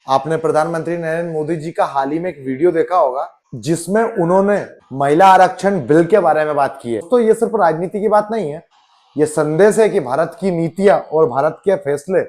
आपने प्रधानमंत्री नरेंद्र मोदी जी का हाल ही में एक वीडियो देखा होगा जिसमें उन्होंने महिला आरक्षण बिल के बारे में बात की है। तो ये सिर्फ राजनीति की बात नहीं है, ये संदेश है कि भारत की नीतियां और भारत के फैसले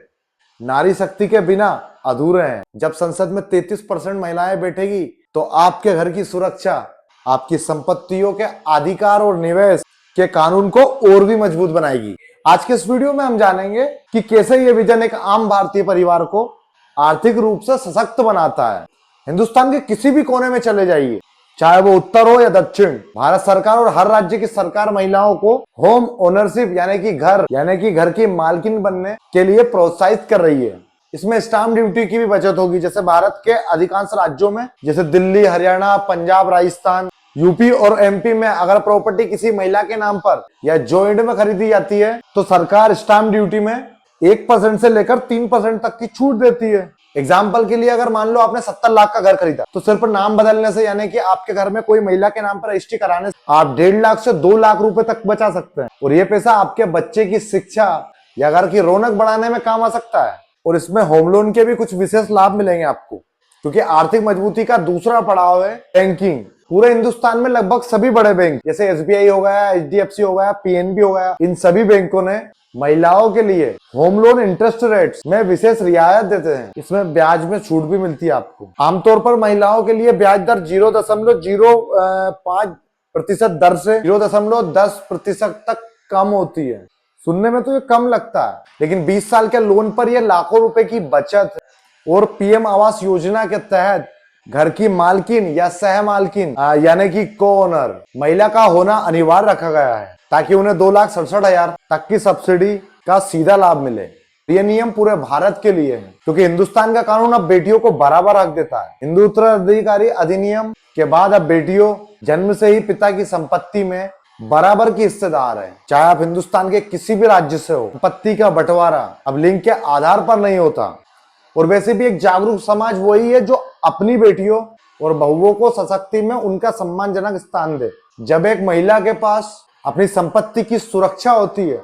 नारी शक्ति के बिना अधूरे हैं। जब संसद में 33% महिलाएं बैठेगी तो आपके घर की सुरक्षा, आपकी संपत्तियों के अधिकार और निवेश के कानून को और भी मजबूत बनाएगी। आज के इस वीडियो में हम जानेंगे कि कैसे ये विजन एक आम भारतीय परिवार को आर्थिक रूप से सशक्त बनाता है। हिंदुस्तान के किसी भी कोने में चले जाइए, चाहे वो उत्तर हो या दक्षिण, भारत सरकार और हर राज्य की सरकार महिलाओं को होम ओनरशिप यानी कि घर की मालकिन बनने के लिए प्रोत्साहित कर रही है। इसमें स्टाम्प ड्यूटी की भी बचत होगी। जैसे भारत के अधिकांश राज्यों में, जैसे दिल्ली, हरियाणा, पंजाब, राजस्थान, यूपी और एमपी में अगर प्रॉपर्टी किसी महिला के नाम पर या जॉइंट में खरीदी जाती है तो सरकार स्टाम्प ड्यूटी में 1% से लेकर 3% तक की छूट देती है। एग्जाम्पल के लिए, अगर मान लो आपने 70 लाख का घर खरीदा तो सिर्फ नाम बदलने से, यानी कि आपके घर में कोई महिला के नाम पर रजिस्ट्री कराने से आप 1.5 लाख से 2 लाख रुपए तक बचा सकते हैं। और ये पैसा आपके बच्चे की शिक्षा या घर की रौनक बढ़ाने में काम आ सकता है। और इसमें होम लोन के भी कुछ विशेष लाभ मिलेंगे आपको, क्योंकि आर्थिक मजबूती का दूसरा पड़ाव है बैंकिंग। पूरे हिंदुस्तान में लगभग सभी बड़े बैंक जैसे SBI हो गया, HDFC हो गया, PNB हो गया, इन सभी बैंकों ने महिलाओं के लिए होम लोन इंटरेस्ट रेट्स में विशेष रियायत देते हैं। इसमें ब्याज में छूट भी मिलती है आपको। आमतौर पर महिलाओं के लिए ब्याज दर 0.05% दर से 0.10% तक कम होती है। सुनने में तो ये कम लगता है, लेकिन 20 साल के लोन पर यह लाखों रुपए की बचत है। और PM आवास योजना के तहत घर की मालकिन या सह मालकिन यानी कि को ओनर महिला का होना अनिवार्य रखा गया है, ताकि उन्हें 2,67,000 तक की सब्सिडी का सीधा लाभ मिले। ये नियम पूरे भारत के लिए है, क्योंकि हिंदुस्तान का कानून अब बेटियों को बराबर हक देता है। हिंदू उत्तराधिकारी अधिनियम के बाद अब बेटियों जन्म से ही पिता की संपत्ति में बराबर की हिस्सेदार है, चाहे आप हिंदुस्तान के किसी भी राज्य से हो। संपत्ति का बंटवारा अब लिंग के आधार पर नहीं होता। और वैसे भी एक जागरूक समाज वही है जो अपनी बेटियों और बहुओं को सशक्ति में उनका सम्मानजनक स्थान दे। जब एक महिला के पास अपनी संपत्ति की सुरक्षा होती है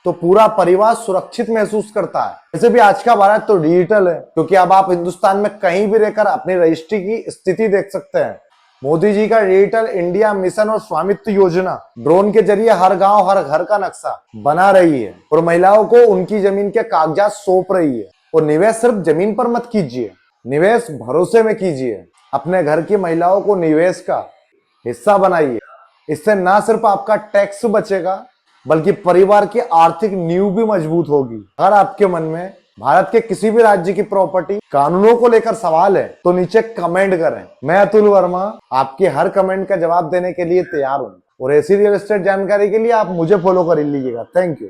तो पूरा परिवार सुरक्षित महसूस करता है। वैसे भी आज का भारत तो डिजिटल है, क्योंकि अब आप हिंदुस्तान में कहीं भी रहकर अपनी रजिस्ट्री की स्थिति देख सकते हैं। मोदी जी का डिजिटल इंडिया मिशन और स्वामित्व योजना ड्रोन के जरिए हर गांव हर घर का नक्शा बना रही है और महिलाओं को उनकी जमीन के कागजात सौंप रही है। और निवेश सिर्फ जमीन पर मत कीजिए, निवेश भरोसे में कीजिए। अपने घर की महिलाओं को निवेश का हिस्सा बनाइए। इससे ना सिर्फ आपका टैक्स बचेगा, बल्कि परिवार की आर्थिक नींव भी मजबूत होगी। अगर आपके मन में भारत के किसी भी राज्य की प्रॉपर्टी कानूनों को लेकर सवाल है तो नीचे कमेंट करें। मैं अतुल वर्मा आपके हर कमेंट का जवाब देने के लिए तैयार हूं। और ऐसी रियल एस्टेट जानकारी के लिए आप मुझे फॉलो कर लीजिएगा। Thank you.